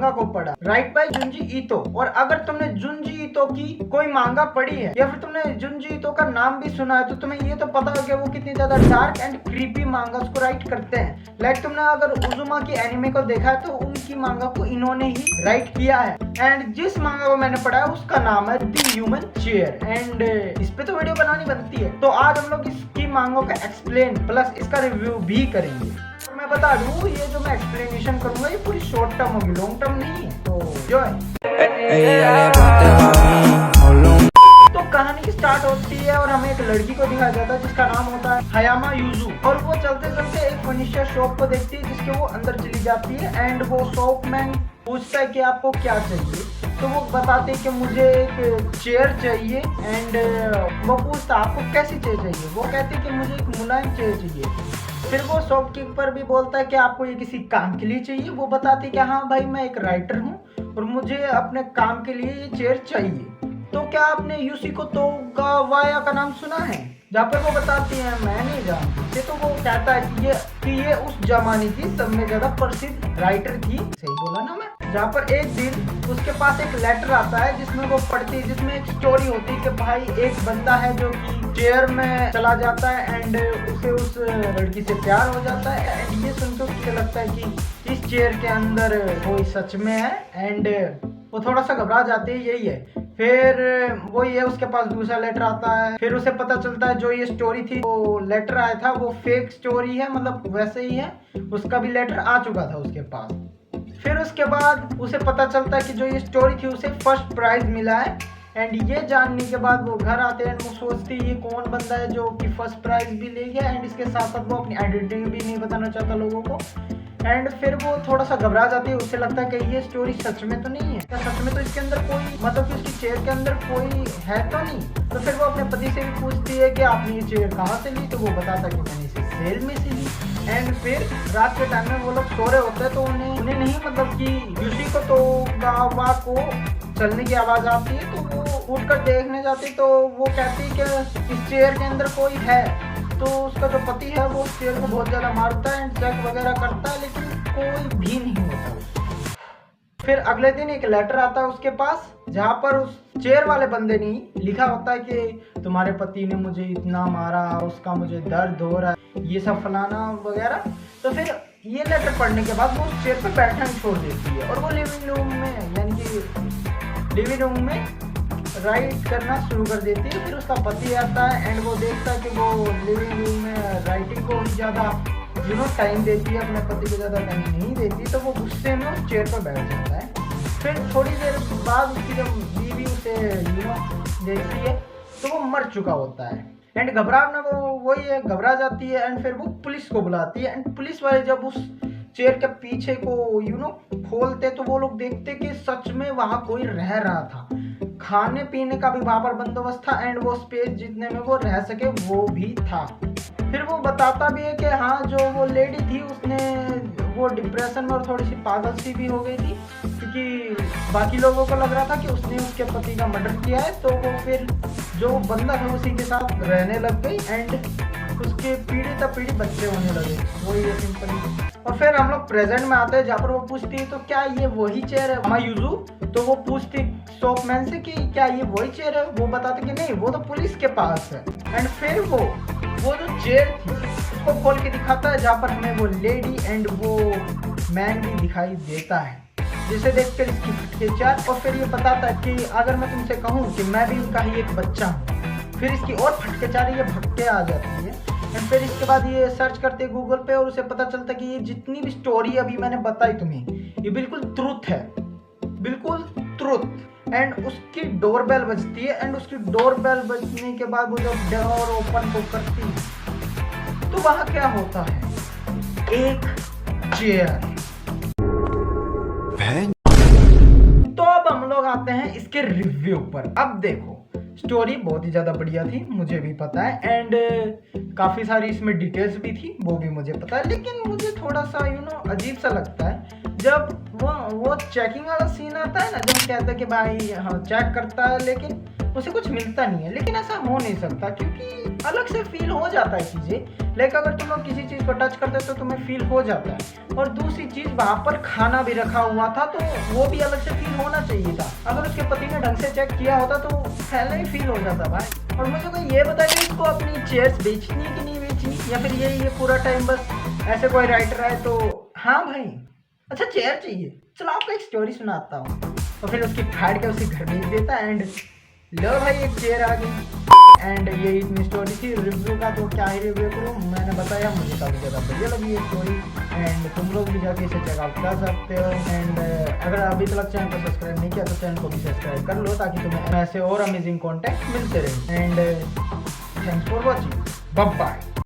मांगा को पढ़ा, राइट बाय जुंजी ईतो। और अगर तुमने जुंजी ईतो की कोई मांगा पढ़ी है या फिर तुमने जुंजी ईतो का नाम भी सुना है तो तुम्हें ये तो पता होगा वो कितनी ज्यादा डार्क एंड क्रीपी मांगास को राइट करते हैं। लाइक तुमने अगर उजुमा की एनिमे को देखा है तो उनकी मांगा को इन्होंने ही राइट किया है। एंड जिस मांगा को मैंने पढ़ा है उसका नाम है द ह्यूमन चेयर। एंड इस पे तो वीडियो बनानी बनती है, तो आज हम लोग इसकी मांगों का एक्सप्लेन प्लस इसका रिव्यू भी करेंगे। तो मैं बता दूं ये जो मैं एक्सप्लेनेशन करूंगा ये पूरी शॉर्ट टर्म होगी, लॉन्ग टर्म नहीं है। तो जो है तो कहानी स्टार्ट होती है और हमें एक लड़की को दिखाया जाता है जिसका नाम होता है हयामा यूजू। और वो चलते चलते एक फर्नीचर शॉप को देखती है जिसके वो अंदर चली जाती है। एंड वो शॉपमैन पूछता है कि आपको क्या चाहिए, तो वो बताते हैं कि मुझे एक चेयर चाहिए। एंड वो पूछता आपको कैसी चेयर चाहिए, वो कहते हैं कि मुझे एक मुलायम चेयर चाहिए। फिर वो शॉपकीपर भी बोलता है कि आपको ये किसी काम के लिए चाहिए, वो बताते हैं कि हाँ भाई मैं एक राइटर हूँ और मुझे अपने काम के लिए ये चेयर चाहिए। तो क्या आपने यूसिको तोगावाया का नाम सुना है? जहाँ पर वो बताती है मैं नहीं जानती। तो वो कहता है कि ये उस जमाने की सब में ज्यादा प्रसिद्ध राइटर थी, सही बोला ना मैं? जहाँ पर एक दिन उसके पास एक लेटर आता है जिसमें वो पढ़ती है, जिसमें एक स्टोरी होती है कि भाई एक बंदा है जो कि चेयर में चला जाता है एंड उसे उस लड़की से प्यार हो जाता है। एंड ये सुनकर उससे लगता है कि इस चेयर के अंदर कोई सच में है। एंड वो थोड़ा सा घबरा जाती है, यही है। फिर वो ये उसके पास दूसरा लेटर आता है, फिर उसे पता चलता है जो ये स्टोरी थी वो लेटर आया था वो फेक स्टोरी है, मतलब वैसे ही है, उसका भी लेटर आ चुका था उसके पास। फिर उसके बाद उसे पता चलता है कि जो ये स्टोरी थी उसे फर्स्ट प्राइज मिला है। एंड ये जानने के बाद वो घर आते हैं। वो सोचती है ये कौन बंदा है जो कि फर्स्ट प्राइज भी ले गया एंड इसके साथ साथ वो अपनी आइडेंटिटी भी नहीं बताना चाहता लोगों को। एंड फिर वो थोड़ा सा घबरा जाती है, उसे लगता है कि ये स्टोरी सच में तो नहीं है, सच में तो इसके अंदर कोई मतलब कि उसकी चेयर के अंदर कोई है तो नहीं। तो फिर वो अपने पति से भी पूछती है कि आपने ये चेयर कहाँ से ली, तो वो बताता है कि मैंने इसे सेल में से ली। एंड फिर रात के टाइम में वो लोग सो रहे होते हैं तो उन्हें नहीं मतलब कि यूसिको तोगावा को चलने की आवाज़ आती है। तो वो उठकर देखने जाती तो वो कहती है कि इस चेयर के अंदर कोई है। तो उसका जो पति है वो उस चेयर को बहुत ज़्यादा मारता है एंड चेक वगैरह करता है लेकिन कोई भी नहीं होता। फिर अगले दिन एक लेटर आता है उसके पास जहाँ पर उस चेयर वाले बंदे ने लिखा होता है कि तुम्हारे पति ने मुझे इतना मारा, उसका मुझे दर्द हो रहा है, ये सब फलाना वगैरह। तो फिर ये लेटर पढ़ने के बाद वो उस चेयर पर बैठना छोड़ देती है और वो लिविंग रूम में यानी कि लिविंग रूम में राइट करना शुरू कर देती है। फिर उसका पति आता है एंड वो देखता है कि वो लिविंग रूम में राइटिंग को ही ज़्यादा टाइम देती है, अपने पति को ज़्यादा टाइम नहीं देती। तो वो गुस्से में उस चेयर पर बैठ जाता है। फिर थोड़ी देर बाद उसकी जब बीवी उसे देखती है तो वो मर चुका होता है। एंड घबराना वही घबरा जाती है एंड फिर वो पुलिस को बुलाती है। एंड पुलिस वाले जब उस चेयर के पीछे को खोलते तो वो लोग देखते कि सच में वहाँ कोई रह रहा था, खाने पीने का भी वहाँ पर बंदोबस्त था एंड वो स्पेस जितने में वो रह सके वो भी था। फिर वो बताता भी है कि हाँ जो वो लेडी थी उसने वो डिप्रेशन में और थोड़ी सी पागल सी भी हो गई थी क्योंकि बाकी लोगों को लग रहा था कि उसने उसके पति का मर्डर किया है। तो वो फिर जो बंदा था उसी के साथ रहने लग गई एंड उसके पीढ़ी तक पीढ़ी बच्चे होने लगे, वही है सिंपली। और फिर हम लोग प्रेजेंट में आते हैं जहाँ पर वो पूछती है तो क्या ये वही चेयर है मायूजू? तो वो पूछती शॉपमैन से कि क्या ये वही चेयर है? वो बताते कि नहीं वो तो पुलिस के पास है। एंड फिर वो जो चेयर थी उसको खोल के दिखाता है जहाँ पर हमें वो लेडी एंड वो मैन भी दिखाई देता है, जिसे देखकर इसकी फटके चार। और फिर ये बताता है कि अगर मैं तुमसे कहूँ कि मैं भी उनका ही एक बच्चा हूँ, फिर इसकी और फटके चार ये भटके आ जाती है। एंड फिर इसके बाद ये सर्च करते हैं गूगल पे और उसे पता चलता है कि ये जितनी भी स्टोरी अभी मैंने बताई तुम्हें ये बिल्कुल ट्रुथ है, बिल्कुल ट्रुथ। एंड उसकी डोरबेल बजती है एंड उसकी डोरबेल बजने के बाद वो जब डोर ओपन को करती है तो वहाँ क्या होता है, एक चेयर। तो अब हम लोग आते हैं इसके रिव्यू पर। अब देखो स्टोरी बहुत ही ज़्यादा बढ़िया थी, मुझे भी पता है एंड काफ़ी सारी इसमें डिटेल्स भी थी, वो भी मुझे पता है। लेकिन मुझे थोड़ा सा अजीब सा लगता है जब वो चेकिंग वाला सीन आता है ना, जब कहता है कि भाई हाँ चेक करता है लेकिन उसे कुछ मिलता नहीं है, लेकिन ऐसा हो नहीं सकता क्योंकि अलग से फील हो जाता है चीज़ें। लाइक अगर तुम लोग किसी चीज़ को टच करते हो तो तुम्हें फील हो जाता है। और दूसरी चीज़, वहाँ पर खाना भी रखा हुआ था तो वो भी अलग से फील होना चाहिए था। अगर उसके पति ने ढंग से चेक किया होता तो पहले ही फील हो जाता भाई। और मुझे कोई ये बताइए, इसको अपनी चेयर्स बेचनी है कि नहीं बेचनी, या फिर ये पूरा टाइम बस ऐसे कोई राइटर है तो हाँ भाई अच्छा चेयर चाहिए, चलो आपको एक स्टोरी सुनाता हूँ। तो फिर उसकी फाड़ के उसी घर भेज देता एंड लो भाई एक चेयर आ गई। एंड ये इतनी स्टोरी थी। रिव्यू का तो क्या ही रिव्यू करूँ, मैंने बताया मुझे काफ़ी ज़्यादा बढ़िया लगी ये स्टोरी। एंड तुम लोग भी जाके इसे चेकआउट कर सकते हो। एंड अगर अभी तक चैनल को सब्सक्राइब नहीं किया तो चैनल को भी सब्सक्राइब कर लो ताकि तुम्हें ऐसे और अमेजिंग कंटेंट मिलते रहे। And thanks for watching, bye bye.